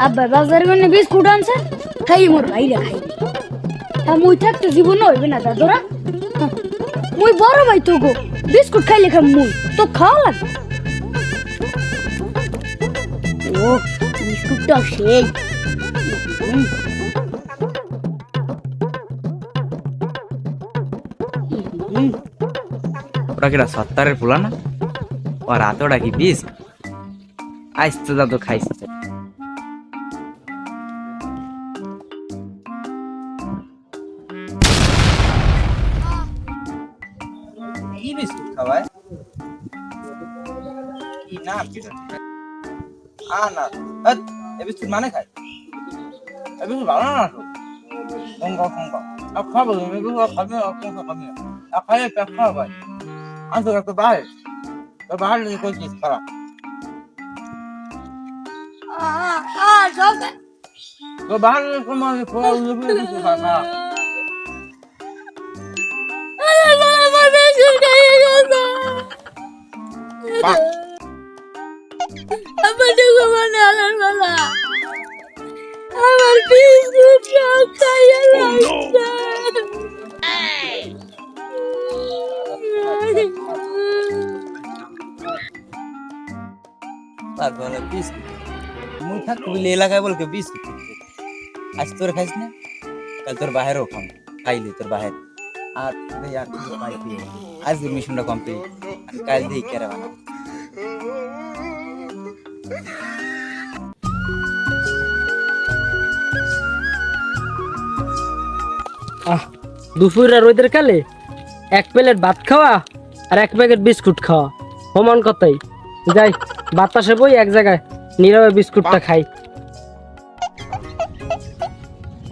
আব্বা বাজার গনে বিস্কুট আনছে খাই মোর ভাইরা খাই হ্যাঁ মুই থাকতে জীবন হইবে না দাদরা মুই বড় ভাই তো গো বিস্কুট খাইলে খাম মুই তো খাওয়া লাগবে ও বিস্কুটটা সেই ওটা কিরা সত্তরের ফুলা না আর রাতটা কি বিষ আইসতে যা তো খাইছে কি বিস্কুট খাওয়ায় কি নাম কি না এ বিস্কুট মানে খায় এ বিস্কুট ভালো না তো গঙ্গা গঙ্গা আর খাবো এ বিস্কুট খাবে গঙ্গা খাবে আর খাইয়ে পেট খাওয়া ভাই আমি তো বাইরে তো বাইরে কোন চিজ খারাপ তো বাইরে কোনো খোলা উল্লেখ না আমার বিস্কুট খাইয়া লাগছে তারপরে বিস্কুট মুই থাকতে বলে এলাকায় বলকে বিস্কুট আজ তোর খাইস না কাল তোর বাহিরও খাইলি তোর বাহির আর আর কিছু পাইতি আজ মিশনটা কমপ্লিট আর কাল দিয়ে কেরে বানা দুপুরে রোদের কালে এক প্লেট ভাত খাওয়া আর এক প্যাকেট বিস্কুট খাওয়া সমান কথাই যাই বাতাসে বই এক জায়গায় নীরবে বিস্কুটটা খাই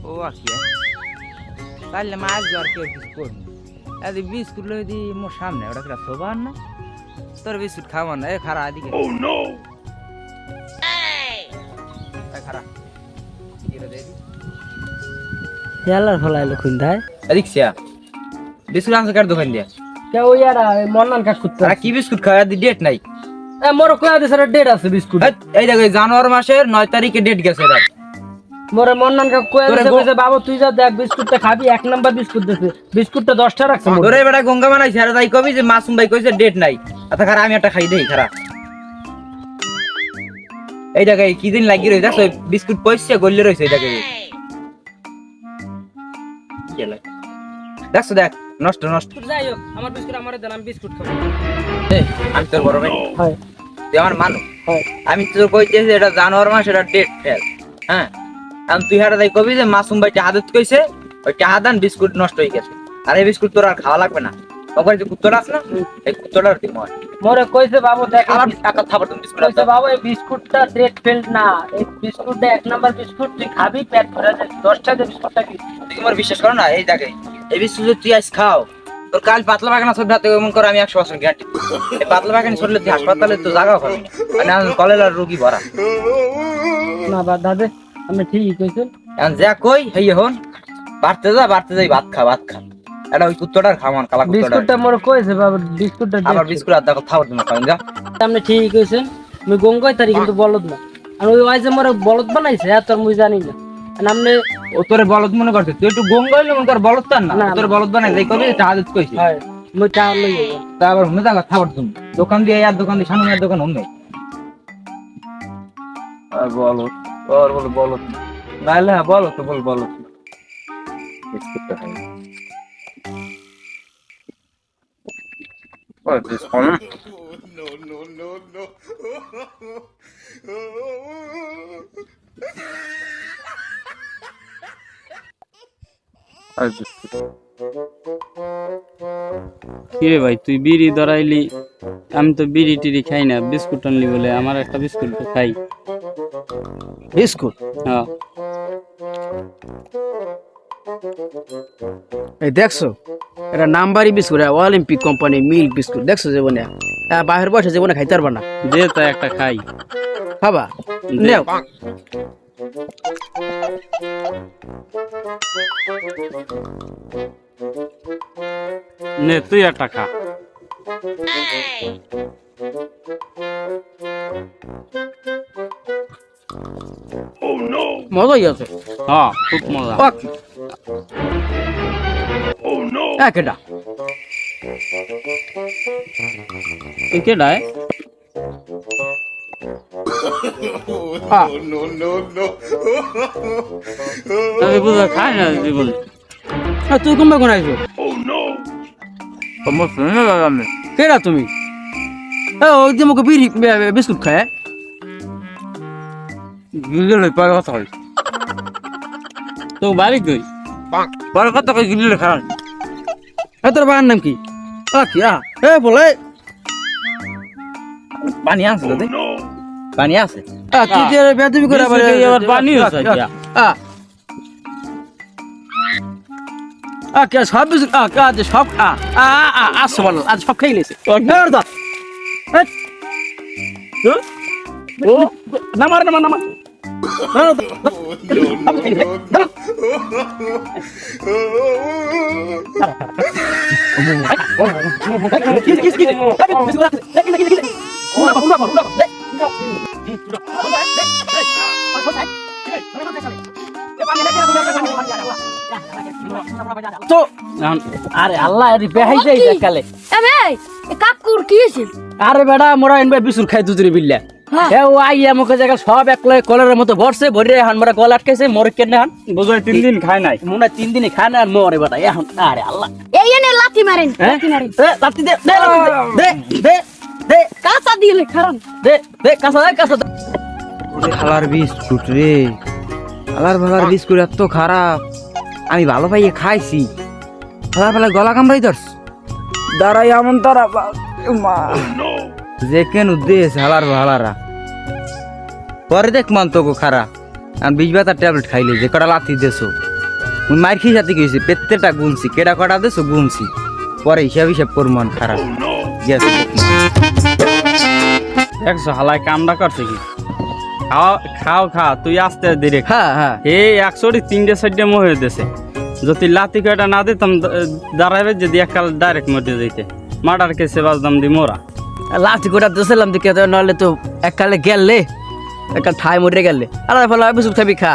ও আখিয়া তাহলে মাছ আর কেউ বিস্কুট আদি বিস্কুট লই দি মোর সামনে ওটা কিরা সোবার না তোর বিস্কুট খাওয়া না এ খারা আদিকে ও নো এই খারা কিরে দেবি হেলার ফলাইলো খুন্দায় আদিকছিয়া বিস্কুট আনছে কার দোকান দিয়া কে ওই আর মন্নান কাজ করতে আর কি বিস্কুট খাওয়া দি ডেট নাই মোর কয়া দেশে ডেট আছে বিস্কুট এই দেখো জানুয়ারি মাসের 9 তারিখে ডেট গেছে এর মোরে মন্নান কাজ কয়া দেশে কইছে বাবা তুই যা দেখ বিস্কুটটা খাবি এক নাম্বার বিস্কুট দিছে বিস্কুটটা 10টা রাখছে তোরে বেটা গঙ্গা বানাইছে আর তাই কবি যে মাসুম ভাই কইছে ডেট নাই আচ্ছা খারা আমি একটা খাই দেই খারা এই জায়গায় কি দিন লাগি রই দেখো বিস্কুট পয়সা গল্লে রইছে এই জায়গায় গেল দেখো দেখ নষ্ট নষ্ট যাই হোক আমার বিস্কুট আমারে দেন আমি বিস্কুট খাবো আমি তোর বড় ভাই হয় তুই আমার মানু হয় আমি তোর কইতেছি এটা জানুয়ারি মাস এটা ডেট ফেল হ্যাঁ আমি তুই হারা তাই কবি যে মাসুম ভাই আদত কইছে ওই চাহাদান বিস্কুট নষ্ট হয়ে গেছে আর এই বিস্কুট তোর আর খাওয়া লাগবে না ওখানে যে কুত্তটা আছে না এই কুত্তটার দিই মোরে কইছে বাবু দেখ আবার টাকা খাবার তুমি বিস্কুট কইছে বাবু এই বিস্কুটটা ডেট ফেল না এই বিস্কুটটা এক নাম্বার বিস্কুট তুই খাবি পেট ভরে যাবে 10টা যে বিস্কুটটা কি তুই আমার বিশ্বাস করো না এই জায়গায় এই বিস্কুট যদি তুই আজ খাও তোর কাল পাতলা পায়খানা সব হাতে এমন করে আমি 100% গ্যারান্টি এই পাতলা পায়খানা সরলে তুই হাসপাতালে তো জায়গা হবে মানে কলেরার রোগী ভরা না বাদ দাদে আমি ঠিকই কইছি এখন যা কই হেই হন বাড়তে যাই ভাত খা এটা ওই কুত্তটার খামান কালা কুত্তটা বিস্কুটটা মোর কইছে বাবা বিস্কুটটা আবার বিস্কুট আর দেখো খাবার তুমি খাবেন যা আপনি ঠিকই কইছেন আমি গঙ্গাই তারি কিন্তু বলদ না আর ওই ওয়াইজে মোরে বলদ বানাইছে এত মুই জানি না আর আপনি ও তোরে বলদ মনে করতে তুই একটু গঙ্গাইলে মনে কর বলদ তার না তোর বলদ বানাই যাই কবি এটা আদত কইছি হয় মুই চাল লই যাব তারপর হুনে থাকা খাবার তুমি দোকান দিয়ে আর দোকান দিয়ে সামনে দোকান হুনে আর বলদ নাইলে বলো তো বলো বিস্কুটটা খাই ওই বিস্কুট কিরে ভাই তুই বিড়ি ধরাইলি আমি তো বিড়ি টিড়ি খাই না বিস্কুট আনলি বলে আমার একটা বিস্কুট খাই বিস্কুট হ্যাঁ এই দেখছো এটা নাম্বারি biscuit Olympic company milk biscuit দেখছো জীবনে বাহির বসে জীবনে খাইতে পারবা না দে তো একটা খাই খাবা দে। নেও নে তুই একটা খা মজাই আছে হ্যাঁ খুব মজা কেটা তুই কেডায় আমি বুঝা খাই না জীবন তুই কমবে কোন আইছো তোমার শুনে আমি কেডা তুমি ওই যে মুখে বিড়ি বিস্কুট খায় গিলে পার কথা হয় তো বাড়ি কই পার কথা কই গিলে খান তোর বাবার নাম কি কি বলে পানি আছে দাদা পানি আছে তুই যে বেদবি করে আবার বিস্কুটে আবার পানি হচ্ছে কি? কে সব বিস্কুট সব আসছে বলো আজ সব খেয়ে নিয়েছে নামার নামার নামার তো আরে আল্লাহ বেহাইছে কালে এ ভাই এ কাকুর কি হয়েছে আরে বেটা মোরা এনবে বিস্কুট খাই দুজনে বিল্লা ও আইয়া মুখে জায়গা সব এক কলের মতো ভরছে ভরে হান মোরা গল আটকাইছে মরে কেন হান বুঝাই 3 দিন খাই নাই মনে 3 দিনে খায় না আর মরে বেটা এখন আরে আল্লাহ এই এনে লাথি মারেন লাথি মারেন লাত্তি দে দে দে দে দে কাঁচা দিলে খারাপ দে দে কাঁচা দে খালার বিস্কুট রে খালার বিস্কুট এত খারাপ আমি ভালো পাইয়ে খাইছি খালার বেলায় গলা কামড়াই ধরস দাঁড়াই এমন তারা যে কেন উদ্দেশ হালারা পরে দেখ মান তোকে খারা আমি 20 ব্যথার ট্যাবলেট খাইলে যে কটা লাথি দেছো মুই মার খেয়ে সাথে গেছি পেত্তেটা গুনছি কেডা কটা দেছো গুনছি পরে হিসাব করমান খারাপ গেছে একশো হালাই কামটা করছে কি খাও খা তুই আস্তে ধীরে খা হ্যাঁ এই 103 সাইডে মরে দেছে যদি লাতি কাটা না দিতাম দাঁড়াবে যদি এককাল ডাইরেক্ট মরে যাইতে মার্ডার কেসে বাজদাম দি মোরা লাস্ট কোটা দিয়েছিলাম দিকে নাহলে তো এককালে গেলে একটা ঠাই মরে গেলে আলাদা ফলে বিস্কুট খাবি খা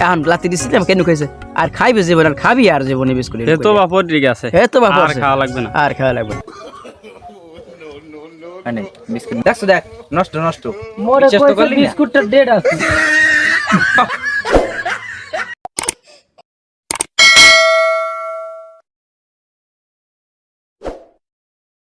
এখন লাতি দিছিলাম কেন খাইছে আর খাইবে জীবন আর খাবি আর জীবনে বিস্কুট এ তো বাপর ঠিক আছে এ তো বাপর আর খাওয়া লাগবে না আর খাওয়া লাগবে বিস্কুট দেখছো দেখ নষ্ট মোরে চেষ্টা করলি না? বিস্কুটটা ডেড আছে